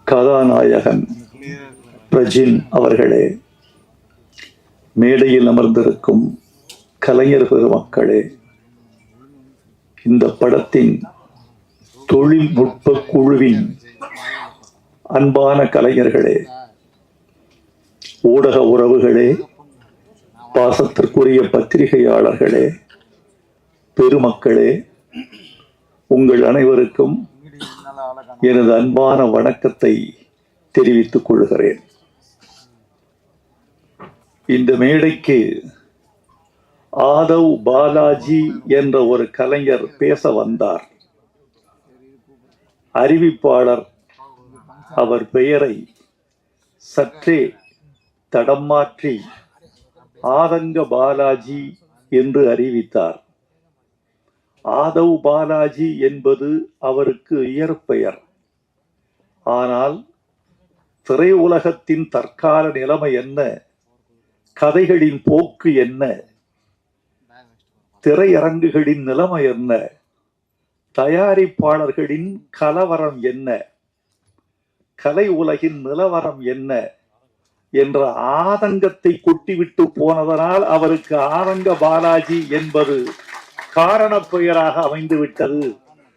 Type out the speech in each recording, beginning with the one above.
கதாநாயகன் பிரஜின் அவர்களே, மேடையில் அமர்ந்திருக்கும் கலைஞர் பெருமக்களே, இந்த படத்தின் தொழில்நுட்ப குழுவின் அன்பான கலைஞர்களே, ஊடக உறவுகளே, பாசத்திற்குரிய பத்திரிகையாளர்களே, பெருமக்களே, உங்கள் அனைவருக்கும் எனது அன்பான வணக்கத்தை தெரிவித்துக் கொள்கிறேன். இந்த மேடைக்கு ஆதவ் பாலாஜி என்ற ஒரு கலைஞர் பேச வந்தார். அறிவிப்பாளர் அவர் பெயரை சற்றே தடம் மாற்றி ஆதங்க பாலாஜி என்று அறிவித்தார். ஆதவ் பாலாஜி என்பது அவருக்கு இயற்பெயர். ஆனால் திரையுலகத்தின் தற்கால நிலைமை என்ன, கதைகளின் போக்கு என்ன, திரையரங்குகளின் நிலைமை என்ன, தயாரிப்பாளர்களின் கலவரம் என்ன, கலை உலகின் நிலவரம் என்ன என்ற ஆதங்கத்தை கொட்டிவிட்டு போனதனால் அவருக்கு ஆதங்க பாலாஜி என்பது காரண பெயராக அமைந்துவிட்டது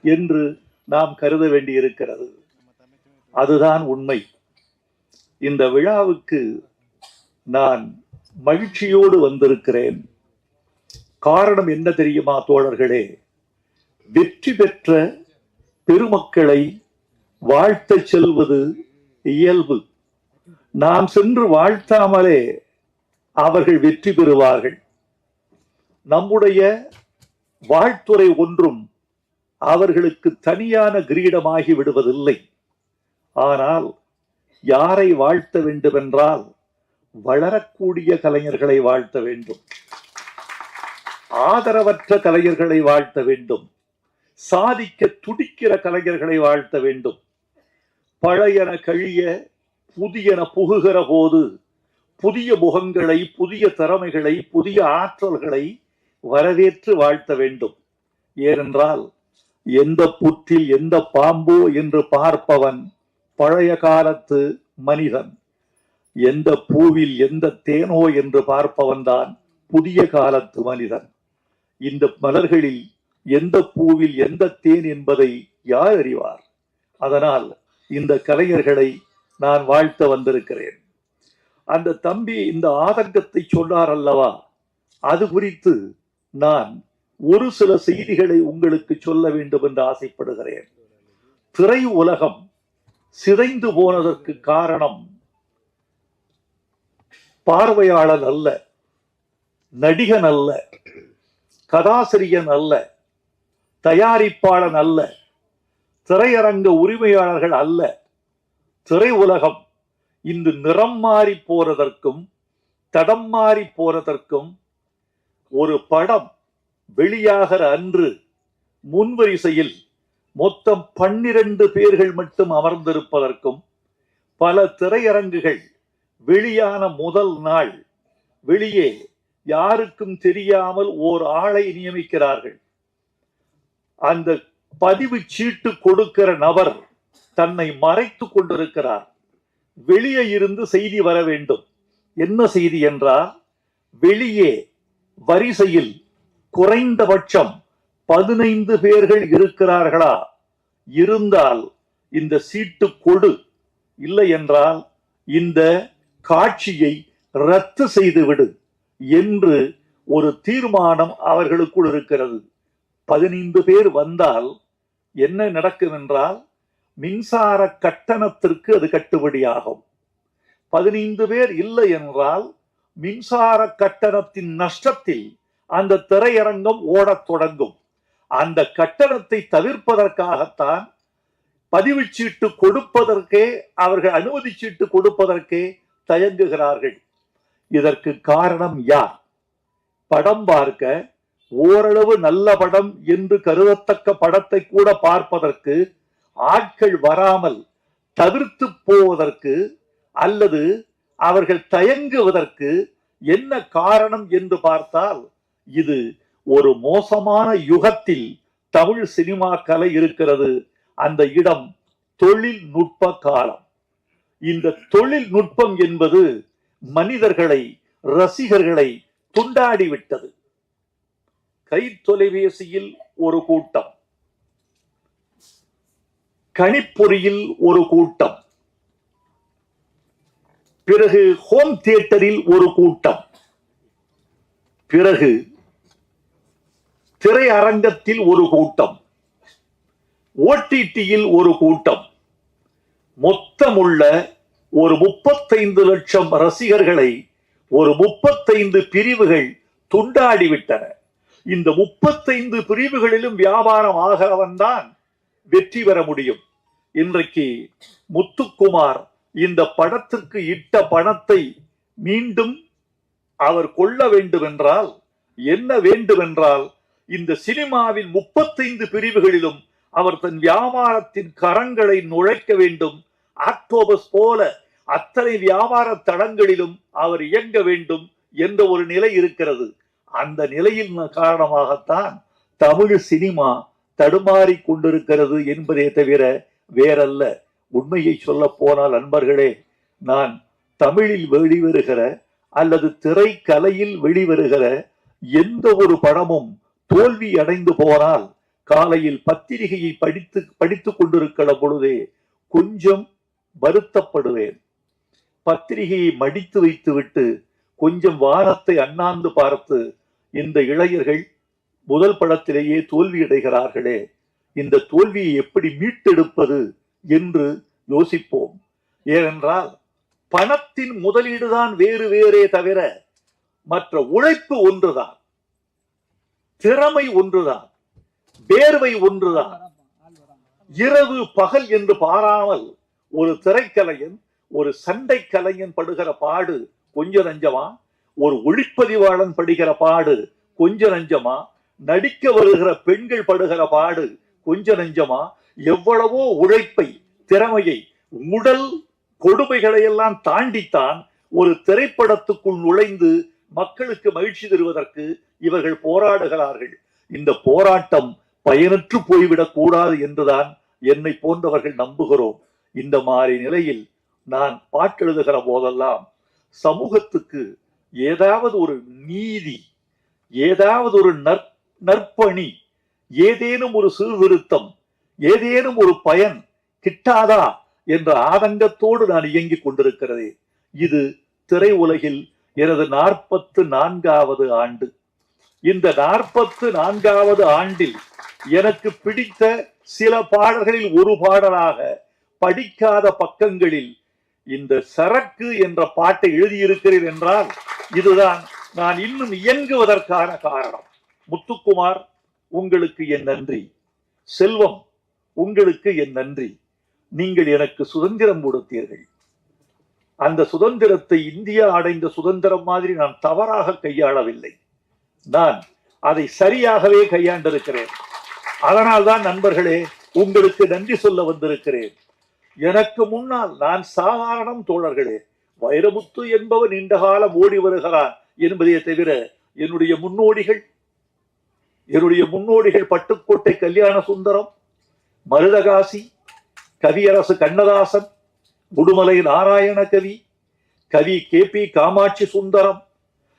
என்று நாம் கருத வேண்டியிருக்கிறது. அதுதான் உண்மை. இந்த விழாவுக்கு நான் மகிழ்ச்சியோடு வந்திருக்கிறேன். காரணம் என்ன தெரியுமா தோழர்களே? வெற்றி பெற்ற பெருமக்களை வாழ்த்தச் செல்வது இயல்பு. நாம் சென்று வாழ்த்தாமலே அவர்கள் வெற்றி பெறுவார்கள். நம்முடைய வாழ்த்துறை ஒன்றும் அவர்களுக்கு தனியான கிரீடமாகி விடுவதில்லை. ஆனால் யாரை வாழ்த்த வேண்டும் என்றால் வளரக்கூடிய கலைஞர்களை வாழ்த்த வேண்டும், ஆதரவற்ற கலைஞர்களை வாழ்த்த வேண்டும், சாதிக்க துடிக்கிற கலைஞர்களை வாழ்த்த வேண்டும். பழையன கழிய புதியன புகுகிற போது புதிய முகங்களை, புதிய திறமைகளை, புதிய ஆற்றல்களை வரவேற்று வாழ்த்த வேண்டும். ஏனென்றால் எந்த புற்றில் எந்த பாம்போ என்று பார்ப்பவன் பழைய காலத்து மனிதன், எந்த பூவில் எந்த தேனோ என்று பார்ப்பவன் தான் புதிய காலத்து மனிதன். இந்த மலர்களில் எந்த பூவில் எந்த தேன் என்பதை யார் அறிவார்? அதனால் இந்த கலைஞர்களை நான் வாழ்த்த வந்திருக்கிறேன். அந்த தம்பி இந்த ஆதங்கத்தை சொன்னார் அல்லவா, அது குறித்து நான் ஒரு சில செய்திகளை உங்களுக்கு சொல்ல வேண்டும் என்று ஆசைப்படுகிறேன். திரை உலகம் சிதைந்து போனதற்கு காரணம் பார்வையாளன் அல்ல, நடிகன் அல்ல, கதாசிரியன் அல்ல, தயாரிப்பாளன் அல்ல, திரையரங்க உரிமையாளர்கள் அல்ல. திரை உலகம் இன்று நிறம் மாறி போறதற்கும் தடம் மாறி போறதற்கும், ஒரு படம் வெளியாகிற அன்று முன்வரிசையில் மொத்தம் 12 பேர்கள் மட்டும் அமர்ந்திருப்பதற்கும், பல திரையரங்குகள் வெளியான முதல் நாள் வெளியே யாருக்கும் தெரியாமல் ஓர் ஆளை நியமிக்கிறார்கள். அந்த பதிவு சீட்டு கொடுக்கிற நபர் தன்னை மறைத்து கொண்டிருக்கிறார். வெளியே இருந்து செய்தி வர வேண்டும். என்ன செய்தி என்றால், வெளியே வரிசையில் குறைந்தபட்சம் 15 பேர்கள் இருக்கிறார்களா, இருந்தால் இந்த சீட்டு கொடு, இல்லை என்றால் இந்த காட்சியை ரத்து செய்துவிடு என்று ஒரு தீர்மானம் அவர்களுக்குள் இருக்கிறது. 15 பேர் வந்தால் என்ன நடக்கும் என்றால், மின்சார கட்டணத்திற்கு அது கட்டுப்படியாகும். 15 பேர் இல்லை என்றால் மின்சார கட்டணத்தின் நஷ்டத்தில் அந்த திரையரங்கம் ஓடத் தொடங்கும். அந்த கட்டணத்தை தவிர்ப்பதற்காகத்தான் பதிவு சீட்டு கொடுப்பதற்கே, அவர்கள் அனுமதி சீட்டு கொடுப்பதற்கே தயங்குகிறார்கள். இதற்கு காரணம் யார்? படம் பார்க்க ஓரளவு நல்ல படம் என்று கருதத்தக்க படத்தை கூட பார்ப்பதற்கு ஆட்கள் வராமல் தவிர்த்து போவதற்கு அல்லது அவர்கள் தயங்குவதற்கு என்ன காரணம் என்று பார்த்தால், இது ஒரு மோசமான யுகத்தில் தமிழ் சினிமா கலை இருக்கிறது. அந்த இடம் தொழில்நுட்ப காலம். இந்த தொழில்நுட்பம் என்பது மனிதர்களை, ரசிகர்களை துண்டாடிவிட்டது. கை தொலைபேசியில் ஒரு கூட்டம், கணிப்பொறியில் ஒரு கூட்டம், பிறகு ஹோம் தியேட்டரில் ஒரு கூட்டம், பிறகு திரையரங்கத்தில் ஒரு கூட்டம், ஓடிடியில் ஒரு கூட்டம். மொத்தமுள்ள ஒரு 35 லட்சம் ரசிகர்களை ஒரு 35 பிரிவுகள் துண்டாடிவிட்டன. இந்த 35 பிரிவுகளிலும் வியாபாரம் ஆகிறவன் தான் வெற்றி பெற முடியும். இன்றைக்கு முத்துக்குமார் இந்த படத்திற்கு இட்ட பணத்தை மீண்டும் அவர் கொள்ள வேண்டும் என்றால் என்ன வேண்டும் என்றால், இந்த சினிமாவின் 35 பிரிவுகளிலும் அவர் தன் வியாபாரத்தின் கரங்களை நுழைக்க வேண்டும். ஆக்டோபஸ் போல அத்தனை வியாபார தளங்களிலும் அவர் இயங்க வேண்டும் என்ற ஒரு நிலை இருக்கிறது. அந்த நிலையின் காரணமாகத்தான் தமிழ் சினிமா தடுமாறி கொண்டிருக்கிறது என்பதே தவிர வேறல்ல. உண்மையை சொல்ல போனால் நண்பர்களே, நான் தமிழில் வெளிவருகிற அல்லது திரைக்கலையில் வெளிவருகிற எந்த ஒரு படமும் தோல்வி அடைந்து போனால் காலையில் பத்திரிகையை படித்துக் கொண்டிருக்கிற பொழுதே கொஞ்சம் வருத்தப்படுவேன். பத்திரிகையை மடித்து வைத்துவிட்டு கொஞ்சம் வானத்தை அண்ணாந்து பார்த்து, இந்த இளைஞர்கள் முதல் படத்திலேயே தோல்வி அடைகிறார்களே, இந்த தோல்வியை எப்படி மீட்டெடுப்பது என்று யோசிப்போம். ஏனென்றால் பணத்தின் முதலீடுதான் வேறு வேறே தவிர மற்ற உழைப்பு ஒன்றுதான், திறமை ஒன்றுதான், வேர்வை ஒன்றுதான். இரவு பகல் என்று பாராமல் ஒரு திரைக்கலைஞன், ஒரு சண்டை கலைஞன் படுகிற பாடு கொஞ்ச நஞ்சமா? ஒரு ஒளிப்பதிவாளன் படுகிற பாடு கொஞ்ச நஞ்சமா? நடிக்க வருகிற பெண்கள் படுகிற பாடு கொஞ்ச நஞ்சமா? எவ்வளவோ உழைப்பை, திறமையை, உடல் கொடுமைகளை எல்லாம் தாண்டித்தான் ஒரு திரைப்படத்துக்குள் நுழைந்து மக்களுக்கு மகிழ்ச்சி தருவதற்கு இவர்கள் போராடுகிறார்கள். இந்த போராட்டம் பயனற்று போய்விடக் கூடாது என்றுதான் என்னை போன்றவர்கள் நம்புகிறோம். இந்த மாதிரி நிலையில் நான் பாட்டெழுதுகிற போதெல்லாம் சமூகத்துக்கு ஏதாவது ஒரு நீதி, ஏதாவது ஒரு நற்பணி, ஏதேனும் ஒரு சீர்திருத்தம், ஏதேனும் ஒரு பயன் கிட்டாதா என்ற ஆதங்கத்தோடு நான் இயங்கிக் கொண்டிருக்கிறேன். இது திரை உலகில் எனது 44வது ஆண்டு. இந்த 44வது ஆண்டில் எனக்கு பிடித்த சில பாடல்களில் ஒரு பாடலாக படிக்காத பக்கங்களில் இந்த சரக்கு என்ற பாட்டை எழுதியிருக்கிறேன் என்றால் இதுதான் நான் இன்னும் இயங்குவதற்கான காரணம். முத்துக்குமார், உங்களுக்கு என் நன்றி. செல்வம், உங்களுக்கு என் நன்றி. நீங்கள் எனக்கு சுதந்திரம் கொடுத்தீர்கள். அந்த சுதந்திரத்தை இந்தியா அடைந்த சுதந்திரம் மாதிரி நான் தவறாக கையாளவில்லை. நான் அதை சரியாகவே கையாண்டிருக்கிறேன். அதனால்தான் நண்பர்களே உங்களுக்கு நன்றி சொல்ல வந்திருக்கிறேன். எனக்கு முன்னால் நான் சாதாரணம் தோழர்களே. வைரமுத்து என்பவன் நீண்ட காலம் ஓடி வருகிறான் என்பதை தவிர என்னுடைய முன்னோடிகள் பட்டுக்கோட்டை கல்யாண சுந்தரம், மருதகாசி, கவியரசு கண்ணதாசன், உடுமலை நாராயண கவி, கவி KP காமாட்சி சுந்தரம்,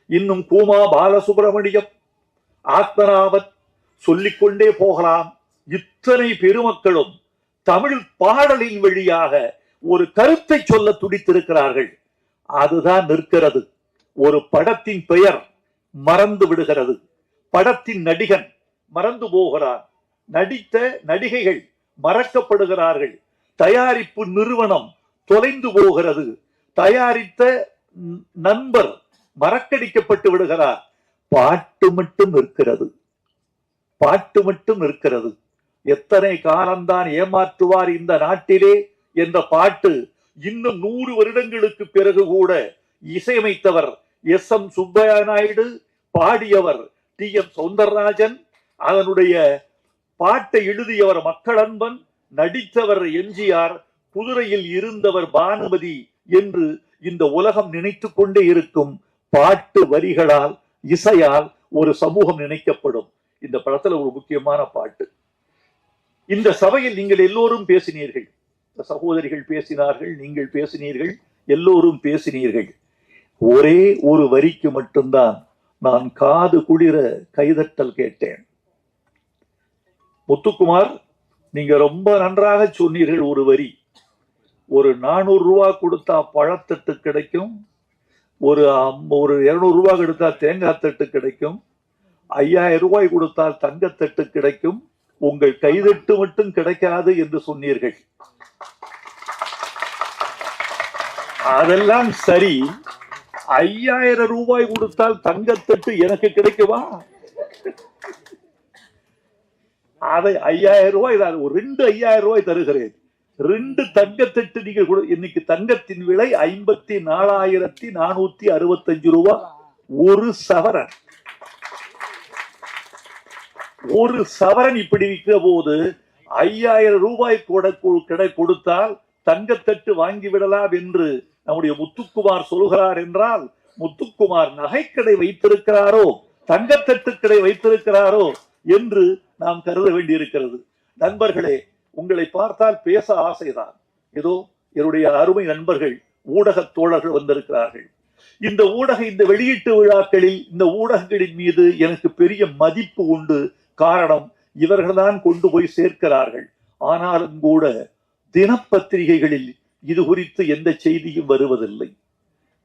இன்னும் கூமா பாலசுப்பிரமணியம், ஆத்மநாபன், சொல்லிக்கொண்டே போகலாம். இத்தனை பெருமக்களும் தமிழ் பாடலின் வழியாக ஒரு கருத்தை சொல்ல துடித்திருக்கிறார்கள். அதுதான் நிற்கிறது. ஒரு படத்தின் பெயர் மறந்து விடுகிறது, படத்தின் நடிகன் மறந்து போகிறான், நடித்த நடிகைகள் மறக்கப்படுகிறார்கள், தயாரிப்பு நிறுவனம் தொலைந்து போகிறது, தயாரித்த நண்பர் மறக்கடிக்கப்பட்டு விடுகிறார். பாட்டு மட்டும் இருக்கிறது, பாட்டு மட்டும் இருக்கிறது. எத்தனை காலம்தான் ஏமாற்றுவார் இந்த நாட்டிலே என்ற பாட்டு இன்னும் 100 வருடங்களுக்கு பிறகு கூட இசையமைத்தவர் SM சுப்பையா நாயுடு, பாடியவர் TM சௌந்தரராஜன், அதனுடைய பாட்டை எழுதியவர் மக்களன்பன், நடித்தவர் MGR, குதிரையில் இருந்தவர் பானுமதி என்று இந்த உலகம் நினைத்துக் கொண்டே இருக்கும். பாட்டு வரிகளால், இசையால் ஒரு சமூகம் நினைக்கப்படும். இந்த படத்துல ஒரு முக்கியமான பாட்டு. இந்த சபையில் நீங்கள் எல்லோரும் பேசினீர்கள். சகோதரிகள் பேசினார்கள், நீங்கள் பேசினீர்கள், எல்லோரும் பேசினீர்கள். ஒரே ஒரு வரிக்கு மட்டும்தான் நான் காது குளிர கைதட்டல் கேட்டேன். முத்துக்குமார், நீங்க ரொம்ப நன்றாக சொன்னீர்கள். ஒரு வரி, ஒரு 400 ரூபாய் கொடுத்தா பழத்தட்டு கிடைக்கும், ஒரு 200 ரூபாய் கொடுத்தா தேங்காய் தட்டு கிடைக்கும், 5000 ரூபாய் கொடுத்தால் தங்கத்தட்டு கிடைக்கும், உங்கள் கைதட்டு மட்டும் கிடைக்காது என்று சொன்னீர்கள். அதெல்லாம் சரி, 5000 ரூபாய் கொடுத்தால் தங்கத்தட்டு எனக்கு கிடைக்குமா? அதை 5000 ரூபாய், ஒரு 2 5000 ரூபாய் தருகிறேன். 2 தங்கத்தட்டு நீங்கள் இன்னைக்கு தங்கத்தின் விலை 54,465 ரூபாய். ஒரு சவரன், ஒரு சவரன் இப்படி விற்கிற போது 5000 ரூபாய் கொடுத்தால் தங்கத்தட்டு வாங்கிவிடலாம் என்று நம்முடைய முத்துக்குமார் சொல்கிறார் என்றால், முத்துக்குமார் நகைக்கடை வைத்திருக்கிறாரோ தங்கத்தட்டு கடை வைத்திருக்கிறாரோ என்று நாம் கருத வேண்டியிருக்கிறது. நண்பர்களே, உங்களை பார்த்தால் பேச ஆசைதான். ஏதோ என்னுடைய அருமை நண்பர்கள் ஊடக தோழர்கள் வந்திருக்கிறார்கள். இந்த வெளியீட்டு விழாக்களில் இந்த ஊடகங்களின் மீது எனக்கு பெரிய மதிப்பு உண்டு. காரணம், இவர்கள்தான் கொண்டு போய் சேர்க்கிறார்கள். ஆனாலும் கூட தினப்பத்திரிகைகளில் இது குறித்து எந்த செய்தியும் வருவதில்லை.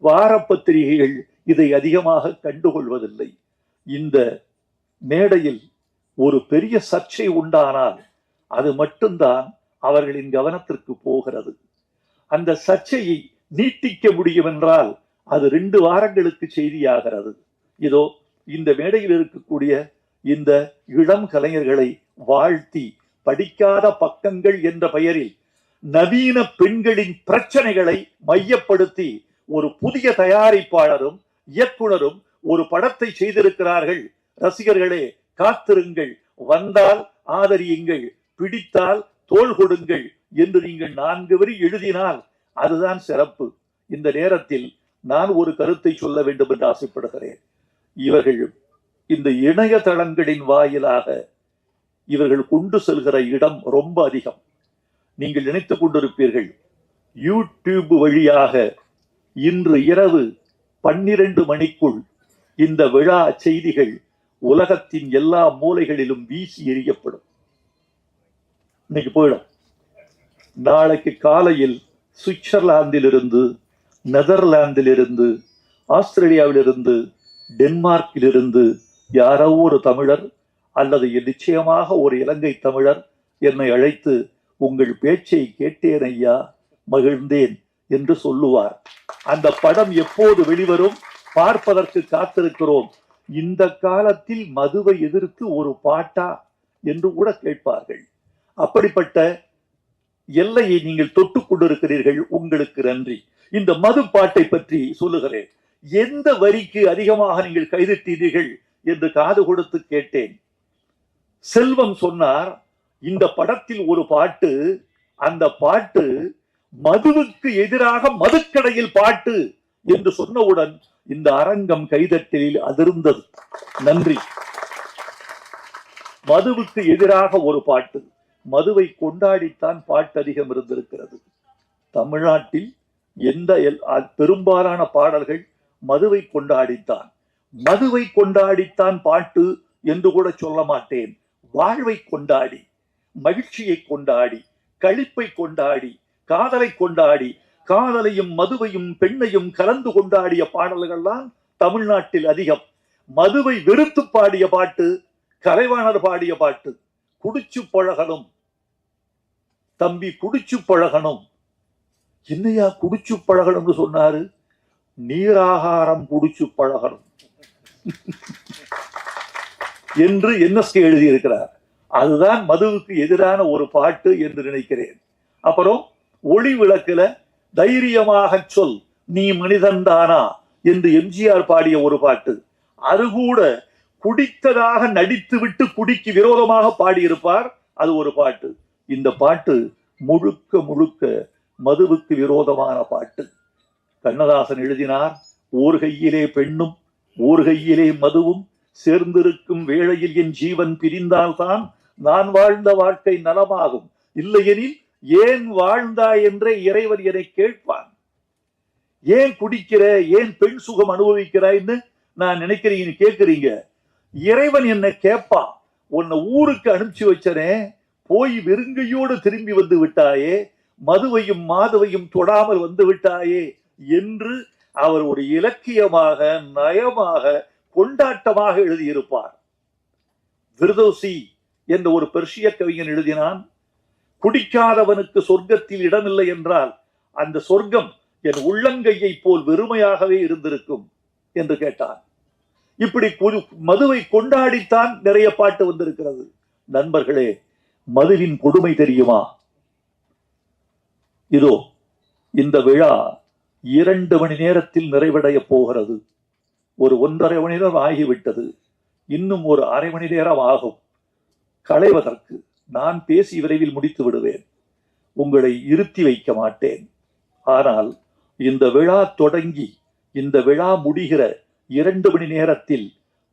வார பத்திரிகைகள் இதை அதிகமாக கண்டுகொள்வதில்லை. இந்த மேடையில் ஒரு பெரிய சர்ச்சை உண்டானால் அது மட்டும்தான் அவர்களின் கவனத்திற்கு போகிறது. அந்த சர்ச்சையை நீட்டிக்க முடியும் என்றால் அது 2 வாரங்களுக்கு செய்தியாகிறது. இதோ இந்த மேடையில் இருக்கக்கூடிய இந்த இளம் கலைஞர்களை வாழ்த்தி படிக்காத பக்கங்கள் என்ற பெயரில் நவீன பெண்களின் பிரச்சனைகளை மையப்படுத்தி ஒரு புதிய தயாரிப்பாளரும் இயக்குனரும் ஒரு படத்தை செய்திருக்கிறார்கள். ரசிகர்களே, காத்திருங்கள், வந்தால் ஆதரியுங்கள், பிடித்தால் தோள் கொடுங்கள் என்று நீங்கள் 4 வரி எழுதினால் அதுதான் சிறப்பு. இந்த நேரத்தில் நான் ஒரு கருத்தை சொல்ல வேண்டும் என்று ஆசைப்படுகிறேன். இவர்கள் இந்த இணையதளங்களின் வாயிலாக இவர்கள் கொண்டு செல்கிற இடம் ரொம்ப அதிகம். நீங்கள் நினைத்துக் கொண்டிருப்பீர்கள், யூடியூப் வழியாக இன்று இரவு 12 மணிக்குள் இந்த விழா செய்திகள் உலகத்தின் எல்லா மூலைகளிலும் வீசி எறியப்படும். இன்னைக்கு போயிடும். நாளைக்கு காலையில் சுவிட்சர்லாந்திலிருந்து, நெதர்லாந்திலிருந்து, ஆஸ்திரேலியாவிலிருந்து, டென்மார்க்கிலிருந்து யாரோ ஒரு தமிழர் அல்லது நிச்சயமாக ஒரு இலங்கை தமிழர் என்னை அழைத்து, உங்கள் பேச்சை கேட்டேன் ஐயா, மகிழ்ந்தேன் என்று சொல்லுவார். அந்த படம் எப்போது வெளிவரும் பார்ப்பதற்கு காத்திருக்கிறோம். இந்த காலத்தில் மதுவை எதிர்த்து ஒரு பாட்டா என்று கூட கேட்பார்கள். அப்படிப்பட்ட எல்லையை நீங்கள் தொட்டுக் கொண்டிருக்கிறீர்கள். உங்களுக்கு நன்றி. இந்த மது பாட்டை பற்றி சொல்லுகிறேன். எந்த வரிக்கு அதிகமாக நீங்கள் கைதட்டீர்கள் என்று காது கொடுத்து கேட்டேன். செல்வம் சொன்னார், இந்த படத்தில் ஒரு பாட்டு, அந்த பாட்டு மதுவுக்கு எதிராக மதுக்கடையில் பாட்டு என்று சொன்னவுடன் இந்த அரங்கம் கைதட்டலில் அதிர்ந்தது. நன்றி. மதுவுக்கு எதிராக ஒரு பாட்டு, மதுவை கொண்டாடித்தான் பாட்டு அதிகம் இருந்திருக்கிறது. தமிழ்நாட்டில் எந்த பெரும்பாலான பாடல்கள் மதுவை கொண்டாடித்தான். மதுவை கொண்டாடித்தான் பாட்டு என்று கூட சொல்ல மாட்டேன். வாழ்வை கொண்டாடி, மகிழ்ச்சியை கொண்டாடி, களிப்பை கொண்டாடி, காதலை கொண்டாடி, காதலையும் மதுவையும் பெண்ணையும் கலந்து கொண்டாடிய பாடல்கள் தான் தமிழ்நாட்டில் அதிகம். மதுவை வெறுத்து பாடிய பாட்டு கலைவாணர் பாடிய பாட்டு. குடிச்சு பழகணும் தம்பி, குடிச்சு பழகணும். என்னையா குடிச்சு பழகணும்னு சொன்னாரு? நீராகாரம் குடிச்சு பழகணும் என்று என்எஸ்கே எழுதியிருக்கிறார். அதுதான் மதுவுக்கு எதிரான ஒரு பாட்டு என்று நினைக்கிறேன். அப்புறம் ஒளி விளக்குல தைரியமாக சொல் நீ மனிதன்தானா என்று எம்ஜிஆர் பாடிய ஒரு பாட்டு. அது கூட குடித்ததாக நடித்துவிட்டு குடிக்கு விரோதமாக பாடியிருப்பார். அது ஒரு பாட்டு. இந்த பாட்டு முழுக்க முழுக்க மதுவுக்கு விரோதமான பாட்டு. கண்ணதாசன் எழுதினார், ஓர் கையிலே பெண்ணும் ஓர் கையிலே மதுவும் சேர்ந்திருக்கும் வேளையில் என் ஜீவன் பிரிந்தால்தான் நான் வாழ்ந்த வாழ்க்கை நலமாகும், இல்லையெனில் ஏன் வாழ்ந்தாய் என்றே இறைவன் என்னை கேட்பான். ஏன் குடிக்கிற, ஏன் பெண் சுகம் அனுபவிக்கிறாய்ன்னு நான் நினைக்கிறீங்க கேட்கிறீங்க. இறைவன் என்ன கேட்பான், உன்னை ஊருக்கு அனுப்பிச்சு வச்சனே, போய் வெறுங்கையோடு திரும்பி வந்து விட்டாயே, மதுவையும் மாதுவையும் தொடாமல் வந்து விட்டாயே என்று அவர் ஒரு இலக்கியமாக, நயமாக, கொண்டாட்டமாக எழுதியிருப்பார். விர்தோசி என்ற ஒரு பெர்ஷிய கவிஞன் எழுதினான், குடிக்காதவனுக்கு சொர்க்கத்தில் இடமில்லை என்றால் அந்த சொர்க்கம் என் உள்ளங்கையை போல் வெறுமையாகவே இருந்திருக்கும் என்று கேட்டான். இப்படி மதுவை கொண்டாடித்தான் நிறைய பாட்டு வந்திருக்கிறது. நண்பர்களே, மதுவின் கொடுமை தெரியுமா? இதோ இந்த விழா 2 மணி நேரத்தில் நிறைவடைய போகிறது. ஒரு 1.5 மணி நேரம் ஆகிவிட்டது. இன்னும் ஒரு அரை மணி நேரம் ஆகும் களைவதற்கு. நான் பேசி விரைவில் முடித்து விடுவேன். உங்களை இருத்தி வைக்க மாட்டேன். ஆனால் இந்த விழா தொடங்கி இந்த விழா முடிகிற 2 மணி நேரத்தில்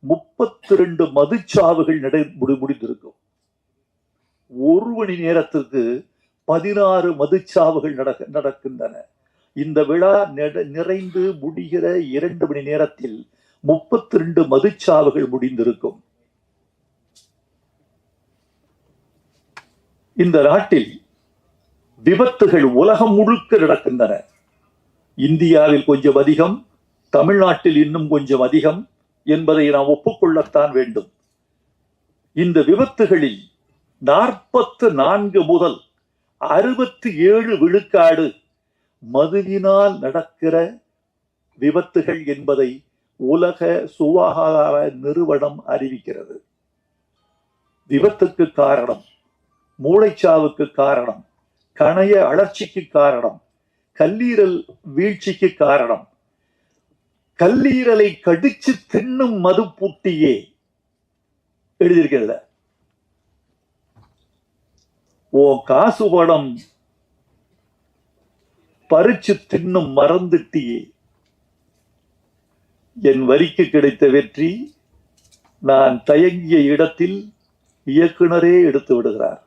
32 மதுச்சாவுகள் முடிந்திருக்கும். 1 மணி நேரத்திற்கு 16 மதுச்சாவுகள் நடக்கின்றன. இந்த விழா நிறைந்து முடிகிற 2 மணி நேரத்தில் 32 மதுச்சாவுகள் முடிந்திருக்கும். இந்த நாட்டில் விபத்துகள் உலகம் முழுக்க நடக்கின்றன. இந்தியாவில் கொஞ்சம் அதிகம், தமிழ்நாட்டில் இன்னும் கொஞ்சம் அதிகம் என்பதை நாம் ஒப்புக்கொள்ளத்தான் வேண்டும். இந்த விபத்துகளில் 44 முதல் 67 விழுக்காடு மதுவினால் நடக்கிற விபத்துகள் என்பதை உலக சுகாதார நிறுவனம் அறிவிக்கிறது. விபத்துக்கு காரணம், மூளைச்சாவுக்கு காரணம், கணைய அழற்சிக்கு காரணம், கல்லீரல் வீழ்ச்சிக்கு காரணம், கல்லீரலை கடிச்சு தின்னும் மது பூட்டியே எழுதியிருக்கிறது. ஓ காசு படம் பறிச்சு தின்னும் மறந்துட்டியே. என் வரிக்கு கிடைத்த வெற்றி நான் தயங்கிய இடத்தில் இயக்குனரே எடுத்து விடுகிறார்.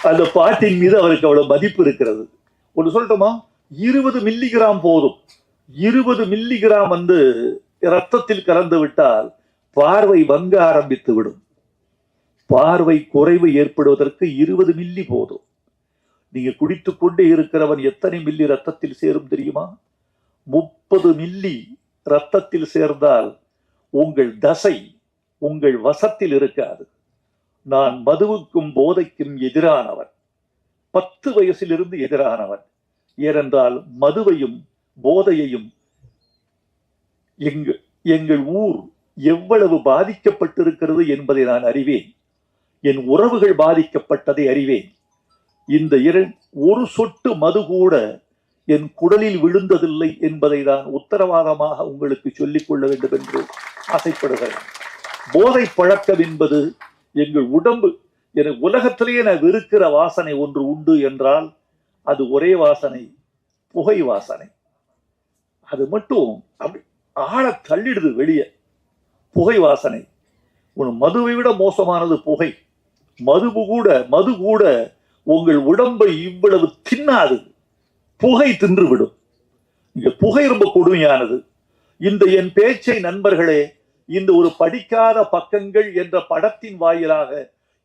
அந்த பாட்டின் மீது அவருக்கு அவ்வளவு மதிப்பு இருக்கிறது. ஒன்று சொல்லட்டுமா, 20 மில்லிகிராம் போதும். 20 மில்லிகிராம் ரத்தத்தில் கலந்து விட்டால் பார்வை வங்க ஆரம்பித்து விடும். பார்வை குறைவு ஏற்படுவதற்கு 20 மில்லி போதும். நீங்க குடித்துக் கொண்டே இருக்கிறவன் எத்தனை மில்லி ரத்தத்தில் சேரும் தெரியுமா? 30 மில்லி ரத்தத்தில் சேர்ந்தால் உங்கள் தசை உங்கள் வசத்தில் இருக்காது. நான் மதுவுக்கும் போதைக்கும் எதிரானவன். 10 வயசிலிருந்து எதிரானவன். ஏனென்றால் மதுவையும் போதையையும் எங்கள் ஊர் எவ்வளவு பாதிக்கப்பட்டிருக்கிறது என்பதை நான் அறிவேன். என் உறவுகள் பாதிக்கப்பட்டதை அறிவேன். இந்த ஒரு சொட்டு மது கூட என் குடலில் விழுந்ததில்லை என்பதை நான் உத்தரவாதமாக உங்களுக்கு சொல்லிக் கொள்ள வேண்டும் என்று ஆசைப்படுகிறேன். போதை பழக்கம் என்பது எங்கள் உடம்பு, எனக்கு உலகத்திலேயே நான் வெறுக்கிற வாசனை ஒன்று உண்டு என்றால் அது ஒரே வாசனை, புகை வாசனை. அது மட்டும் அப்படி ஆழ தள்ளிடுது வெளியே, புகை வாசனை. மதுவை விட மோசமானது புகை. மது கூட உங்கள் உடம்பை இவ்வளவு தின்னாது, புகை தின்றுவிடும். இங்க புகை ரொம்ப கொடுமையானது. இந்த என் பேச்சை நண்பர்களே, இந்த ஒரு படிக்காத பக்கங்கள் என்ற படத்தின் வாயிலாக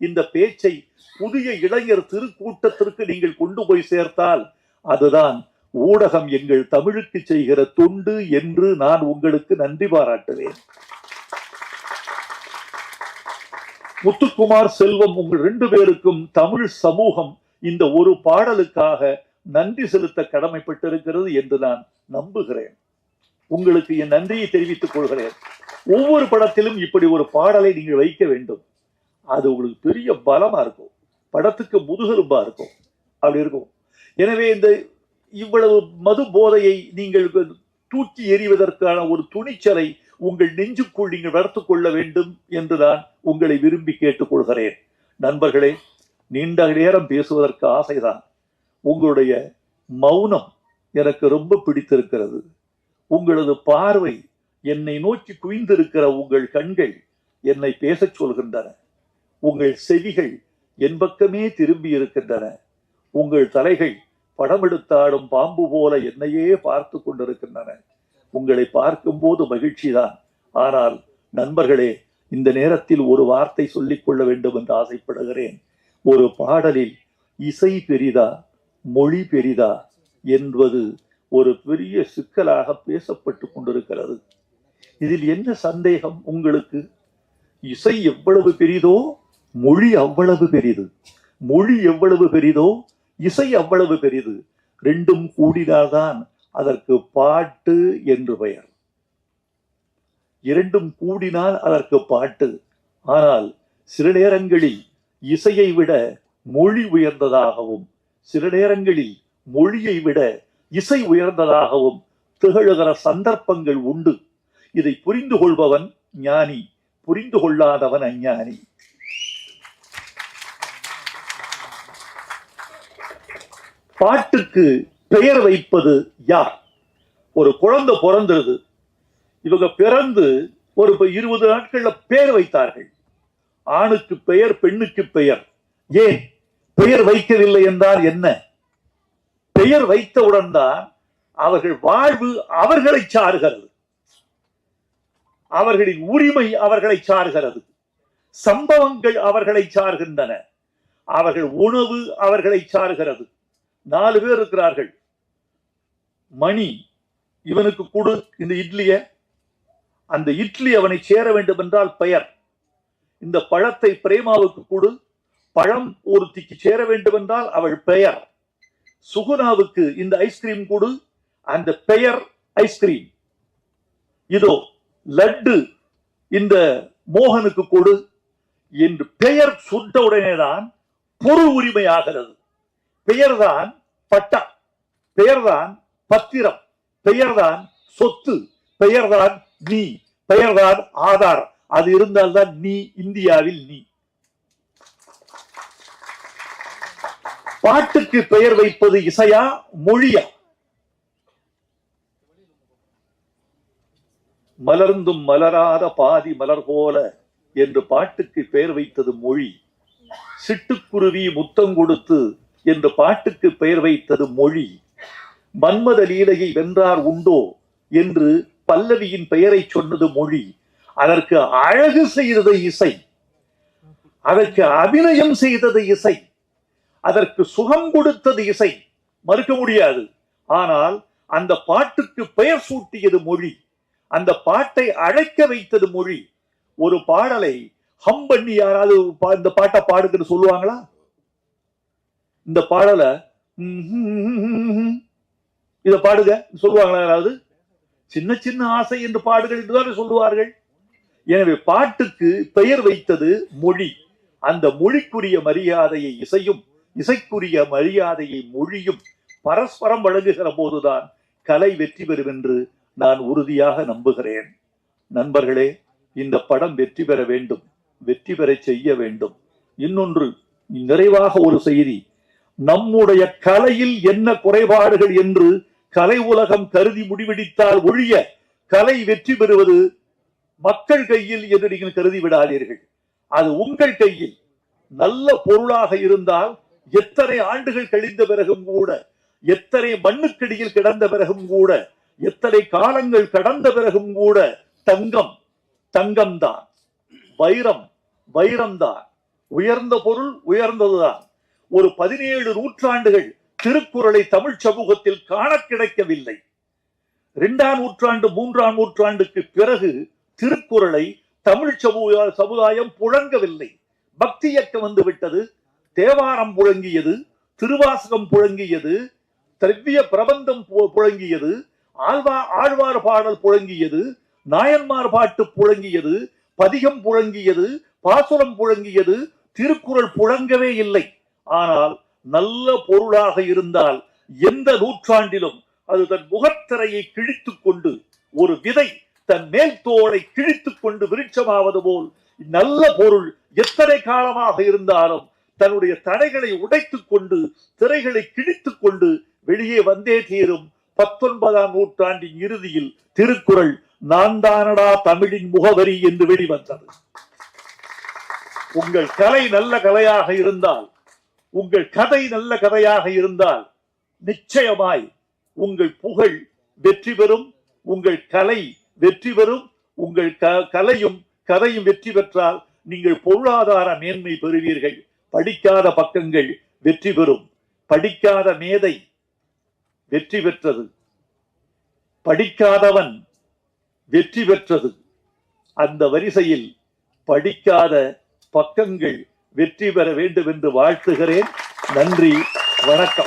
இந்த பேச்சை புதிய இளைஞர் திருக்கூட்டத்திற்கு நீங்கள் கொண்டு போய் சேர்த்தால் அதுதான் ஊடகம் எங்கள் தமிழுக்கு செய்கிற தொண்டு என்று நான் உங்களுக்கு நன்றி பாராட்டுவேன். முத்துக்குமார், செல்வம், உங்கள் 2 பேருக்கும் தமிழ் சமூகம் இந்த ஒரு பாடலுக்காக நன்றி செலுத்த கடமைப்பட்டிருக்கிறது என்று நான் நம்புகிறேன். உங்களுக்கு என் நன்றியை தெரிவித்துக் கொள்கிறேன். ஒவ்வொரு படத்திலும் இப்படி ஒரு பாடலை நீங்கள் வைக்க வேண்டும். அது உங்களுக்கு பெரிய பலமா இருக்கும், படத்துக்கு முதுகெலும்பா இருக்கும், அப்படி இருக்கும். எனவே இந்த இவ்வளவு மது போதையை நீங்கள் தூக்கி எறிவதற்கான ஒரு துணிச்சலை உங்கள் நெஞ்சுக்குள் நீங்கள் வளர்த்துக் கொள்ள வேண்டும் என்று நான் உங்களை விரும்பி கேட்டுக்கொள்கிறேன். நண்பர்களே, நீண்ட நேரம் பேசுவதற்கு ஆசைதான். உங்களுடைய மௌனம் எனக்கு ரொம்ப பிடித்திருக்கிறது. உங்களது பார்வை, என்னை நோக்கி குவிந்திருக்கிற உங்கள் கண்கள் என்னை பேசச் சொல்கின்றன. உங்கள் செவிகள் என் பக்கமே திரும்பி இருக்கின்றன. உங்கள் தலைகள் படமெடுத்தாடும் பாம்பு போல என்னையே பார்த்து கொண்டிருக்கின்றன. உங்களை பார்க்கும் போது மகிழ்ச்சிதான். ஆனால் நண்பர்களே, இந்த நேரத்தில் ஒரு வார்த்தை சொல்லிக் கொள்ள வேண்டும் என்று ஆசைப்படுகிறேன். ஒரு பாடலில் இசை பெரிதா மொழி பெரிதா என்பது ஒரு பெரிய சிக்கலாக பேசப்பட்டு கொண்டிருக்கிறது. இதில் என்ன சந்தேகம் உங்களுக்கு? இசை எவ்வளவு பெரிதோ மொழி அவ்வளவு பெரிது, மொழி எவ்வளவு பெரிதோ இசை அவ்வளவு பெரிது. ரெண்டும் கூடினால்தான் அதற்கு பாட்டு என்று பெயர். இரண்டும் கூடினால் அதற்கு பாட்டு. ஆனால் சில நேரங்களில் இசையை விட மொழி உயர்ந்ததாகவும், சில நேரங்களில் மொழியை விட இசை உயர்ந்ததாகவும் திகழுகிற சந்தர்ப்பங்கள் உண்டு. இதை புரிந்து கொள்பவன் ஞானி, புரிந்து கொள்ளாதவன் அஞ்ஞானி. பாட்டுக்கு பெயர் வைப்பது யார்? ஒரு குழந்தை பிறந்தது. இவங்க பிறந்து ஒரு 20 நாட்கள்ல பெயர் வைத்தார்கள். ஆணுக்கு பெயர், பெண்ணுக்கு பெயர். ஏன் பெயர் வைக்கவில்லை என்றால் என்ன? பெயர் வைத்தவுடன் தான் அவர்கள் வாழ்வு அவர்களை சார்கிறது, அவர்களின் உரிமை அவர்களை சார்கிறது, சம்பவங்கள் அவர்களை சார்கின்றன, அவர்கள் உணவு அவர்களை சார்கிறது. 4 பேர் இருக்கிறார்கள். மணி, இவனுக்கு கொடு இந்த இட்லிய, அந்த இட்லி அவனை சேர வேண்டும் என்றால் பெயர். இந்த பழத்தை பிரேமாவுக்கு கொடு, பழம் ஒருத்திக்கு சேர வேண்டும் என்றால் அவள் பெயர். சுகுணாவுக்கு இந்த ஐஸ்கிரீம் கொடு, அந்த பெயர் ஐஸ்கிரீம். இதோ லட்டு இந்த மோகனுக்கு கொடு என்று பெயர் சுட்ட உடனேதான் பொருள் உரிமையாகிறது. பெயர்தான் பட்டா, பெயர்தான் பத்திரம், பெயர்தான் சொத்து, பெயர்தான் நீ, பெயர்தான் ஆதார். அது இருந்தால்தான் நீ இந்தியாவில் நீ. பாட்டுக்கு பெயர் வைப்பது இசையா மொழியா? மலர்ந்தும் மலராத பாதி மலர் போல என்று பாட்டுக்கு பெயர் வைத்தது மொழி. சிட்டுக்குருவி முத்தம் கொடுத்து என்று பாட்டுக்கு பெயர் வைத்தது மொழி. மன்மத லீலையை வென்றார் உண்டோ என்று பல்லவியின் பெயரை சொன்னது மொழி. அதற்கு அழகு செய்தது இசை, அதற்கு அபிநயம் செய்தது இசை, அதற்கு சுகம் கொடுத்தது இசை, மறுக்க முடியாது. ஆனால் அந்த பாட்டுக்கு பெயர் சூட்டியது மொழி, அந்த பாட்டை அழைக்க வைத்தது மொழி. ஒரு பாடலை ஹம் பண்ணி யாராவது இந்த பாட்டை பாடுன்னு சொல்லுவாங்களா? இந்த பாடலை இத பாடுக சொல்லுவாங்களா யாராவது? சின்ன சின்ன ஆசை என்று பாடுகள் என்றுதான் சொல்லுவார்கள். எனவே பாட்டுக்கு பெயர் வைத்தது மொழி. அந்த மொழிக்குரிய மரியாதையை இசையும், இசைக்குரிய மரியாதையை மொழியும் பரஸ்பரம் வழங்குகிற போதுதான் கலை வெற்றி பெறும் என்று நான் உறுதியாக நம்புகிறேன். நண்பர்களே, இந்த படம் வெற்றி பெற வேண்டும், வெற்றி பெற செய்ய வேண்டும். இன்னொன்று, நிறைவாக ஒரு செய்தி. நம்முடைய கலையில் என்ன குறைபாடுகள் என்று கலை உலகம் கருதி முடிவெடுத்தால் ஒழிய கலை வெற்றி பெறுவது மக்கள் கையில் என்று நீங்கள் கருதி விடாதீர்கள். அது உங்கள் கையில். நல்ல பொருளாக இருந்தால் எத்தனை ஆண்டுகள் கழிந்த பிறகும் கூட, எத்தனை மண்ணுக்கடியில் கிடந்த பிறகும் கூட, எத்தனை காலங்கள் கடந்த பிறகும் கூட தங்கம் தங்கம்தான், வைரம் வைரம்தான், உயர்ந்த பொருள் உயர்ந்ததுதான். ஒரு 17 நூற்றாண்டுகள் திருக்குறளை தமிழ் சமூகத்தில் காண கிடைக்கவில்லை. 2ஆம் நூற்றாண்டு 3ஆம் நூற்றாண்டுக்கு பிறகு திருக்குறளை தமிழ் சமுதாயம் புழங்கவில்லை. பக்தி இயக்கம் வந்து விட்டது. தேவாரம் புழங்கியது, திருவாசகம் புழங்கியது, திரவிய பிரபந்தம் புழங்கியது, ஆழ்வார் பாடல் புழங்கியது, நாயன்மார் பாட்டு புழங்கியது, பதிகம் புழங்கியது, பாசுரம் புழங்கியது, திருக்குறள் புழங்கவே இல்லை. ஆனால் நல்ல பொருளாக இருந்தால் எந்த நூற்றாண்டிலும் அது தன் முகத்திரையை கிழித்துக் கொண்டு, ஒரு விதை தன் மேல் தோலை கிழித்துக் கொண்டு விருட்சமாவது போல் நல்ல பொருள் எத்தனை காலமாக இருந்தாலும் தன்னுடைய தடைகளை உடைத்துக் கொண்டு, திரைகளை கிழித்துக் கொண்டு வெளியே வந்தே தீரும். 19ஆம் நூற்றாண்டின் இறுதியில் திருக்குறள் நான் தானடா தமிழின் முகவரி என்று வெளிவந்தது. உங்கள் கலை நல்ல கலையாக இருந்தால், உங்கள் கதை நல்ல கதையாக இருந்தால் நிச்சயமாய் உங்கள் புகழ் வெற்றி பெறும், உங்கள் கலை வெற்றி பெறும். உங்கள் கலையும் கதையும் வெற்றி பெற்றால் நீங்கள் பொருளாதார மேன்மை பெறுவீர்கள். படிக்காத பக்கங்கள் வெற்றி பெறும். படிக்காத மேதை வெற்றி பெற்றது, படிக்காதவன் வெற்றி பெற்றது. அந்த வரிசையில் படிக்காத பக்கங்கள் வெற்றி பெற வேண்டும் என்று வாழ்த்துகிறேன். நன்றி, வணக்கம்.